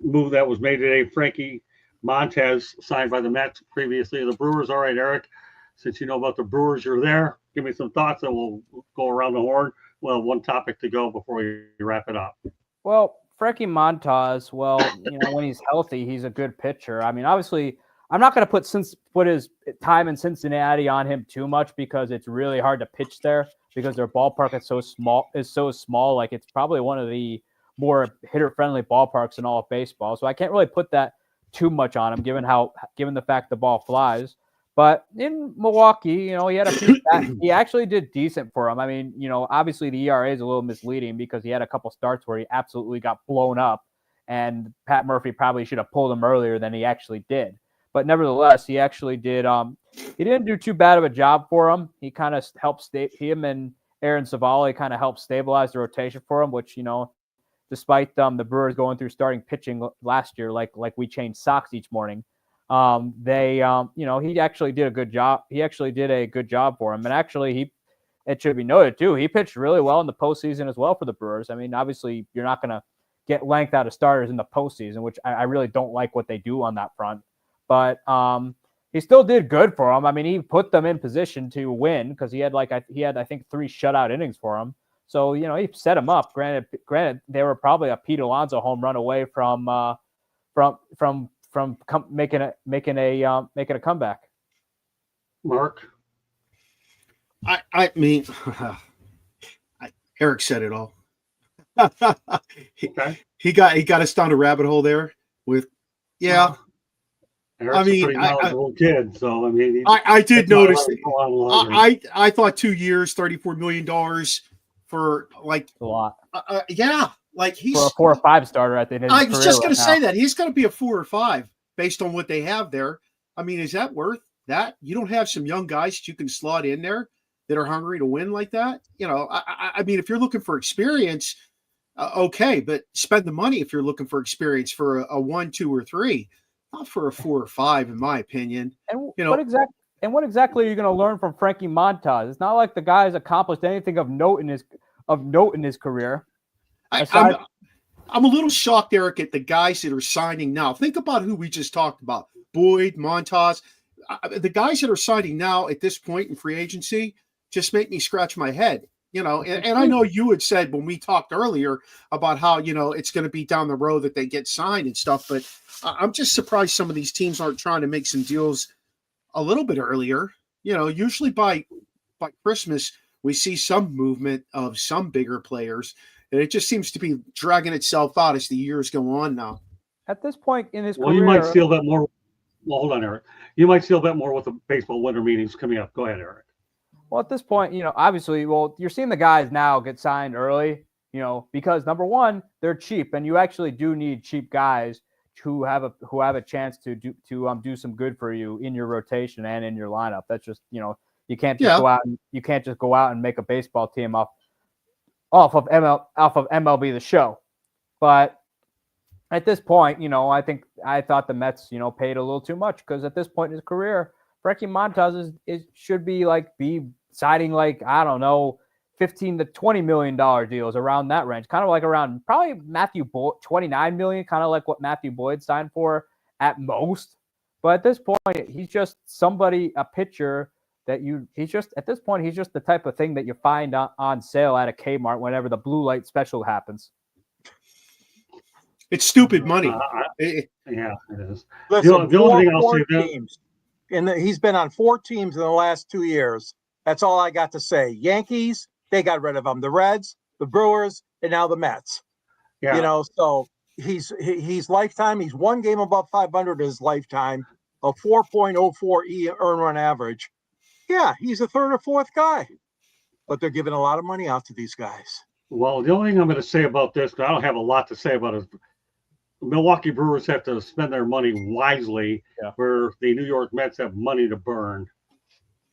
Speaker 1: move that was made today, Frankie Montez signed by the Mets, previously the Brewers. All right, Eric, since you know about the Brewers, you're there. Give me some thoughts and we'll go around the horn. Well, one topic to go before we wrap it up.
Speaker 4: Well, Frankie Montas, when he's healthy, he's a good pitcher. I mean, obviously, I'm not going to put his time in Cincinnati on him too much because it's really hard to pitch there because their ballpark is so small. Like, it's probably one of the more hitter-friendly ballparks in all of baseball. So I can't really put that too much on him, given the fact the ball flies. But in Milwaukee, he had a few. He actually did decent for him. I mean, obviously the ERA is a little misleading because he had a couple starts where he absolutely got blown up, and Pat Murphy probably should have pulled him earlier than he actually did. But nevertheless, he actually did. He didn't do too bad of a job for him. He kind of helped him and Aaron Savali kind of helped stabilize the rotation for him, which despite the Brewers going through starting pitching last year, like we changed socks each morning. He actually did a good job. He actually did a good job for him. And actually it should be noted too, he pitched really well in the postseason as well for the Brewers. I mean, obviously you're not going to get length out of starters in the postseason, which I really don't like what they do on that front, but, he still did good for him. I mean, he put them in position to win because he had I think 3 shutout innings for him. So, he set him up. Granted, they were probably a Pete Alonso home run away from making a comeback.
Speaker 1: Mark,
Speaker 2: I mean, Eric said it all.
Speaker 1: okay.
Speaker 2: He got us down a rabbit hole there with, yeah.
Speaker 1: Eric's a pretty knowledgeable kid, so I mean,
Speaker 2: I did notice. I thought 2 years, $34 million for like
Speaker 4: a lot.
Speaker 2: Yeah, like he's
Speaker 4: for a 4 or 5 starter at the end of his
Speaker 2: I was just going to say that he's going to be a 4 or 5 based on what they have there. I mean, is that worth that you don't have some young guys that you can slot in there that are hungry to win like that. I mean, if you're looking for experience, okay, but spend the money if you're looking for experience for a 1, 2, or 3, not for a 4 or 5, in my opinion.
Speaker 4: And
Speaker 2: You know-
Speaker 4: what exactly are you going to learn from Frankie Montas? It's not like the guy's accomplished anything of note in his career.
Speaker 2: I'm a little shocked, Eric, at the guys that are signing now. Think about who we just talked about: Boyd, Montas. The guys that are signing now at this point in free agency just make me scratch my head. And I know you had said when we talked earlier about how, it's going to be down the road that they get signed and stuff, but I'm just surprised some of these teams aren't trying to make some deals a little bit earlier. Usually by Christmas, we see some movement of some bigger players, and it just seems to be dragging itself out as the years go on now.
Speaker 4: At this point in his
Speaker 1: Well,
Speaker 4: career,
Speaker 1: you might see a bit more. Well, hold on, Eric. You might see a bit more with the baseball winter meetings coming up. Go ahead, Eric.
Speaker 4: Well, at this point, obviously, you're seeing the guys now get signed early, because number one, they're cheap, and you actually do need cheap guys who have a chance to do some good for you in your rotation and in your lineup. That's just, you can't just go out and make a baseball team off of MLB The Show. But at this point, I thought the Mets, paid a little too much, because at this point in his career, Frankie Montas should be signing I don't know, $15 to $20 million deals around that range, kind of like around probably Matthew Boyd, $29 million, kind of like what Matthew Boyd signed for at most. But at this point, he's just a pitcher that at this point, he's just the type of thing that you find on sale at a Kmart whenever the blue light special happens.
Speaker 2: It's stupid money.
Speaker 1: Yeah, it is.
Speaker 3: Listen,
Speaker 1: the only thing I'll say
Speaker 3: teams. He's been on 4 teams in the last 2 years. That's all I got to say. Yankees, they got rid of him. The Reds, the Brewers, and now the Mets.
Speaker 1: Yeah.
Speaker 3: So he's lifetime. He's 1 game above 500 his lifetime, a 4.04 earn run average. Yeah, he's a 3rd or 4th guy, but they're giving a lot of money out to these guys.
Speaker 1: Well, the only thing I'm going to say about this, but I don't have a lot to say about it, is Milwaukee Brewers have to spend their money wisely, where the New York Mets have money to burn.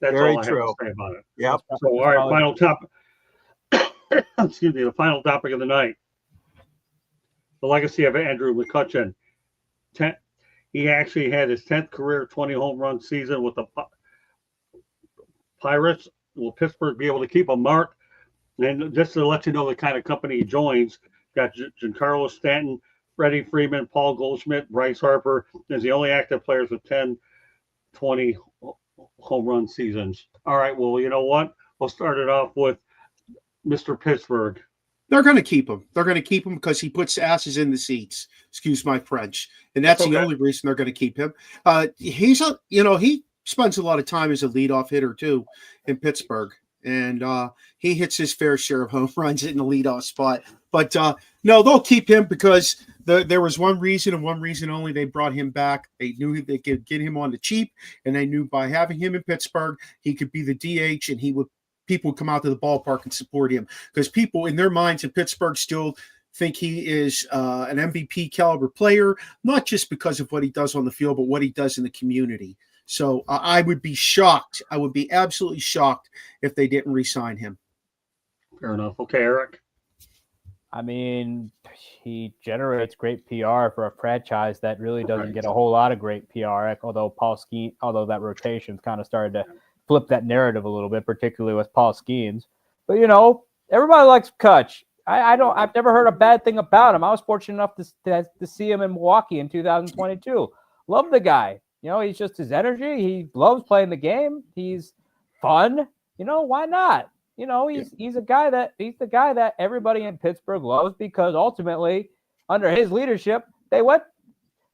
Speaker 1: That's
Speaker 3: Very
Speaker 1: all I
Speaker 3: true.
Speaker 1: have to say about it.
Speaker 3: Yep.
Speaker 1: So, all right, final topic. Excuse me, the final topic of the night. The legacy of Andrew McCutchen. He actually had his 10th career 20 home run season with the Pirates. Will Pittsburgh be able to keep a mark? And just to let you know the kind of company he joins, got Giancarlo Stanton, Freddie Freeman, Paul Goldschmidt, Bryce Harper is the only active players with 10, 20 home run seasons. All right, well, you know what? We'll start it off with Mr. Pittsburgh.
Speaker 2: They're going to keep him. They're going to keep him because he puts asses in the seats. Excuse my French. And that's the only reason they're going to keep him. He spends a lot of time as a leadoff hitter too in Pittsburgh. And he hits his fair share of home runs in the leadoff spot. But no, they'll keep him because there was one reason and one reason only they brought him back. They knew they could get him on the cheap, and they knew by having him in Pittsburgh, he could be the DH, and people would come out to the ballpark and support him, because people in their minds in Pittsburgh still think he is an MVP caliber player, not just because of what he does on the field, but what he does in the community. So I would be shocked. I would be absolutely shocked if they didn't re-sign him.
Speaker 1: Fair enough. Okay, Eric.
Speaker 4: I mean, he generates great PR for a franchise that really doesn't get a whole lot of great PR. Although that rotation's kind of started to flip that narrative a little bit, particularly with Paul Skeens. But everybody likes Kutch. I've never heard a bad thing about him. I was fortunate enough to see him in Milwaukee in 2022. Love the guy. He's just his energy. He loves playing the game. He's fun. Why not? He's the guy that everybody in Pittsburgh loves, because ultimately, under his leadership,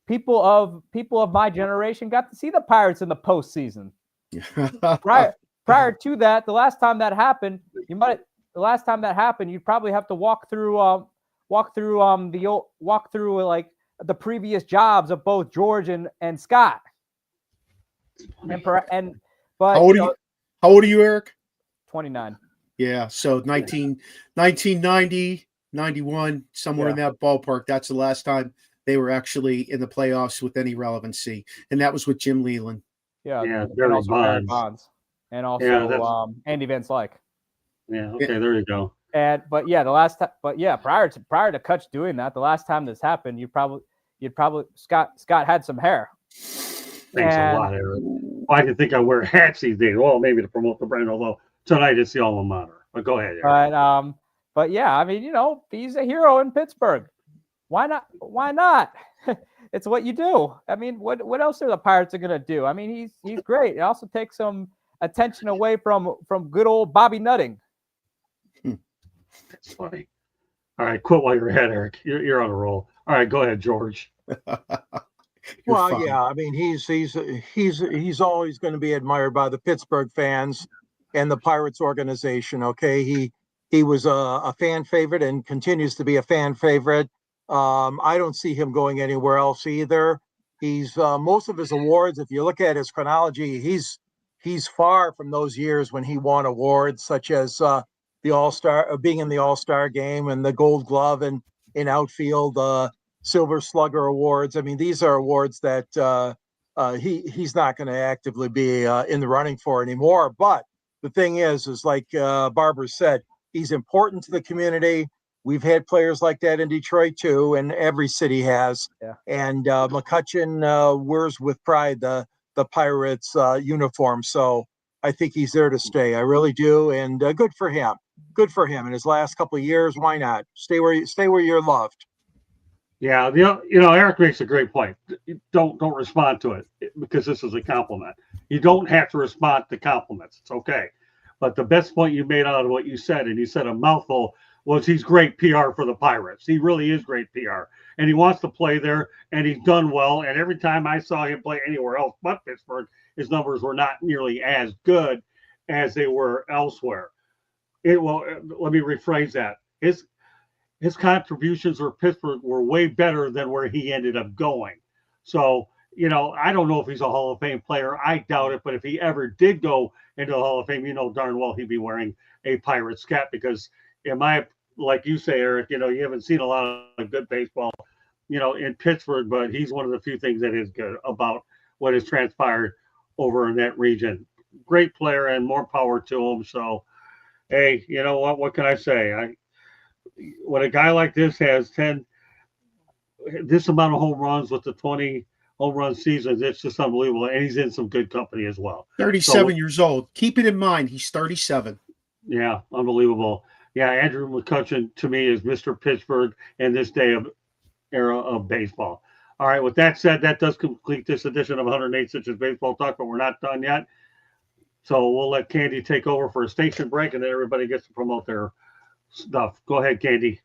Speaker 4: people of my generation got to see the Pirates in the postseason. Prior to that, the last time that happened, you'd probably have to walk through the previous jobs of both George and Scott. But
Speaker 2: how old are you, Eric?
Speaker 4: 29.
Speaker 2: Yeah, so 1990, 91, somewhere in that ballpark. That's the last time they were actually in the playoffs with any relevancy, and that was with Jim Leyland.
Speaker 4: Yeah,
Speaker 1: Yeah,
Speaker 4: and
Speaker 1: Barry
Speaker 4: also Barry
Speaker 1: Bonds.
Speaker 4: Bonds, and
Speaker 1: Yeah, that's
Speaker 4: also Andy Van Slyke.
Speaker 1: yeah. Okay, there you go.
Speaker 4: And but yeah, the last time, but yeah, prior to Kutch doing that, the last time this happened, you'd probably Scott had some hair.
Speaker 1: Thanks a lot, Eric. Why do you think I wear hats these days? Well, maybe to promote the brand, although tonight it's the alma mater. But go ahead, Eric.
Speaker 4: But yeah, I mean, he's a hero in Pittsburgh. Why not? Why not? It's what you do. I mean, what else are the Pirates are gonna do? I mean, he's great. It also takes some attention away from good old Bobby Nutting.
Speaker 1: That's funny. All right, quit while you're ahead, Eric. You're on a roll. All right, go ahead, George.
Speaker 3: Well,
Speaker 2: fine.
Speaker 3: yeah, I mean, he's always going to be admired by the Pittsburgh fans and the Pirates organization. Okay, he was a fan favorite and continues to be a fan favorite. I don't see him going anywhere else either. He's most of his awards, if you look at his chronology, he's far from those years when he won awards such as the All-Star, being in the All-Star game and the Gold Glove and in outfield, Silver Slugger awards. I mean, these are awards that he's not going to actively be in the running for anymore. But the thing is like Barbara said, he's important to the community. We've had players like that in Detroit too, and every city has.
Speaker 4: Yeah.
Speaker 3: And McCutchen wears with pride the Pirates uniform. So I think he's there to stay. I really do. And good for him. Good for him. In his last couple of years, why not stay where you're loved?
Speaker 1: Yeah, Eric makes a great point. Don't respond to it because this is a compliment. You don't have to respond to compliments. It's okay. But the best point you made out of what you said, and you said a mouthful, was he's great PR for the Pirates. He really is great PR. And he wants to play there, and he's done well. And every time I saw him play anywhere else but Pittsburgh, his numbers were not nearly as good as they were elsewhere. Let me rephrase that. His contributions for Pittsburgh were way better than where he ended up going. So, I don't know if he's a Hall of Fame player. I doubt it. But if he ever did go into the Hall of Fame, darn well he'd be wearing a Pirates cap because, like you say, Eric, you haven't seen a lot of good baseball, in Pittsburgh, but he's one of the few things that is good about what has transpired over in that region. Great player and more power to him. So, hey, you know what? What can I say? When a guy like this has this amount of home runs with the 20 home run seasons, it's just unbelievable. And he's in some good company as well.
Speaker 2: 37 years old. Keep it in mind, he's 37.
Speaker 1: Yeah, unbelievable. Yeah, Andrew McCutchen to me is Mr. Pittsburgh in this era of baseball. All right, with that said, that does complete this edition of 108 Stitches Baseball Talk, but we're not done yet. So we'll let Candy take over for a station break, and then everybody gets to promote their stuff. Go ahead, Candy.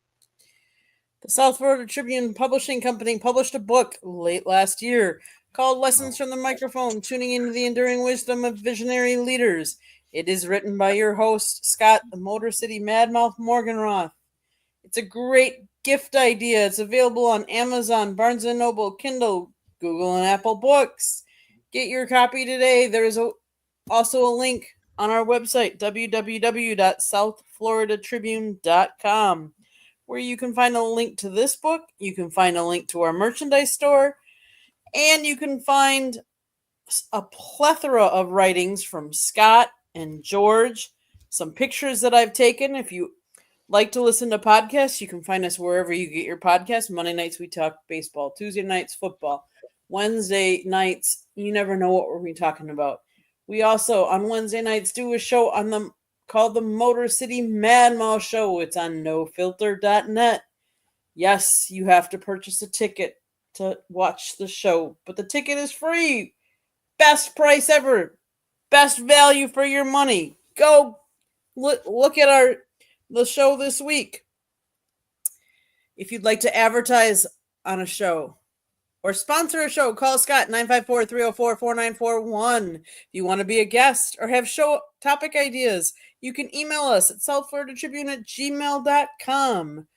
Speaker 5: The South Florida Tribune Publishing Company published a book late last year called Lessons from the Microphone, Tuning into the Enduring Wisdom of Visionary Leaders. It is written by your host, Scott, the Motor City Madmouth Morganroth. It's a great gift idea. It's available on Amazon, Barnes & Noble, Kindle, Google, and Apple Books. Get your copy today. There is also a link on our website, www.southfloridatribune.com, where you can find a link to this book, you can find a link to our merchandise store, and you can find a plethora of writings from Scott and George, some pictures that I've taken. If you like to listen to podcasts, you can find us wherever you get your podcasts. Monday nights, we talk baseball. Tuesday nights, football. Wednesday nights, you never know what we're going to be talking about. We also, on Wednesday nights, do a show called the Motor City Madmouth Show. It's on nofilter.net. Yes, you have to purchase a ticket to watch the show, but the ticket is free. Best price ever. Best value for your money. Go look at the show this week. If you'd like to advertise on a show or sponsor a show, call Scott 954-304-4941. If you want to be a guest or have show topic ideas, you can email us at southfloridatribune@gmail.com.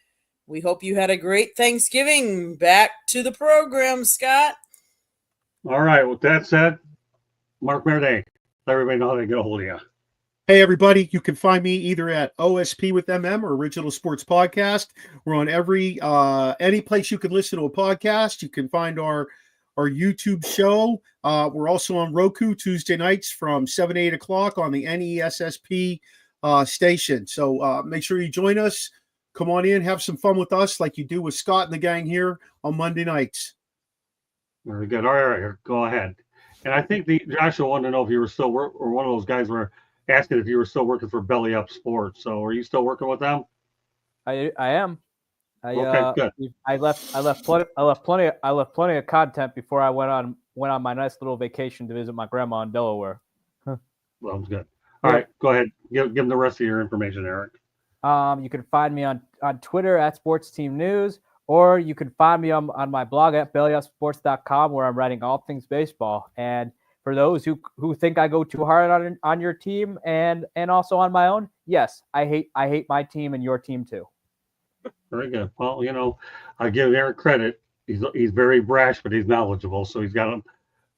Speaker 5: We hope you had a great Thanksgiving. Back to the program, Scott.
Speaker 1: All right, with that said, Mark Merde, let everybody know how to get a hold of you.
Speaker 2: Hey, everybody, you can find me either at OSP with MM or Original Sports Podcast. We're on any place you can listen to a podcast. You can find our our YouTube show. We're also on Roku Tuesday nights from 7 to 8 o'clock on the NESSP station. So make sure you join us. Come on in, have some fun with us like you do with Scott and the gang here on Monday nights.
Speaker 1: Very good. All right, go ahead. And I think Joshua wanted to know if you were still or one of those guys were asking if you were still working for Belly Up Sports. So are you still working with them?
Speaker 4: I am.
Speaker 1: Okay, good.
Speaker 4: I left plenty of content before I went on my nice little vacation to visit my grandma in Delaware.
Speaker 1: Sounds good. All right, go ahead. Give them the rest of your information, Eric.
Speaker 4: You can find me on Twitter at Sports Team News, or you can find me on my blog at bellyupsports.com, where I'm writing all things baseball. And for those who think I go too hard on your team and also on my own, yes, I hate my team and your team too.
Speaker 1: Very good. Well, I give Eric credit. He's very brash, but he's knowledgeable, so he's got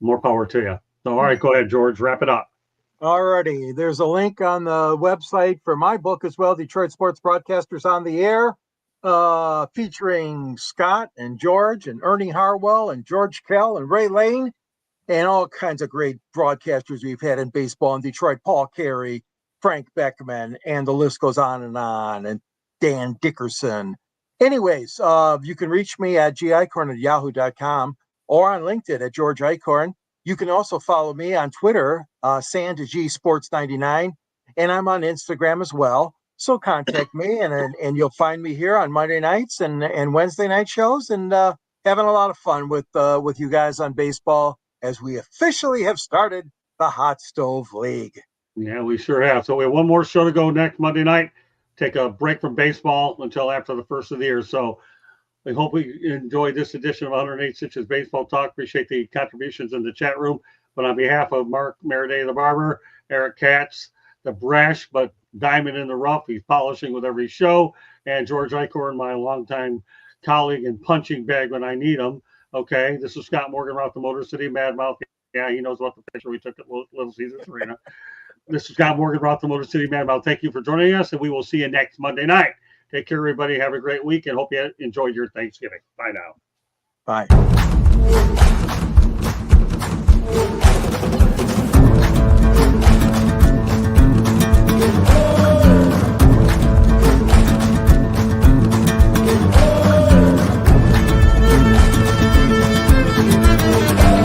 Speaker 1: more power to you. So, all right, go ahead, George. Wrap it up.
Speaker 3: Alrighty, there's a link on the website for my book as well, Detroit Sports Broadcasters on the Air, featuring Scott and George and Ernie Harwell and George Kell and Ray Lane and all kinds of great broadcasters we've had in baseball in Detroit, Paul Carey, Frank Beckman, and the list goes on, and Dan Dickerson. Anyways, you can reach me at gicorn@yahoo.com or on LinkedIn at George Icorn. You can also follow me on Twitter, Santa G Sports 99, and I'm on Instagram as well. So contact me, and you'll find me here on Monday nights and Wednesday night shows, and having a lot of fun with you guys on baseball as we officially have started the Hot Stove League.
Speaker 1: Yeah, we sure have. So we have one more show to go next Monday night. Take a break from baseball until after the first of the year. So we hope you enjoyed this edition of 108 Stitches Baseball Talk. Appreciate the contributions in the chat room. But on behalf of Mark Maraday, the barber, Eric Katz, the brash but diamond in the rough, he's polishing with every show, and George Icorn, my longtime colleague and punching bag when I need him. Okay, this is Scott Morgan, Route the Motor City Mad Mouth. Yeah, he knows about the picture we took at Little Caesars Arena. This is Scott Morgan, Route the Motor City Mad Mouth. Thank you for joining us, and we will see you next Monday night. Take care, everybody. Have a great week, and hope you enjoyed your Thanksgiving. Bye now.
Speaker 3: Bye.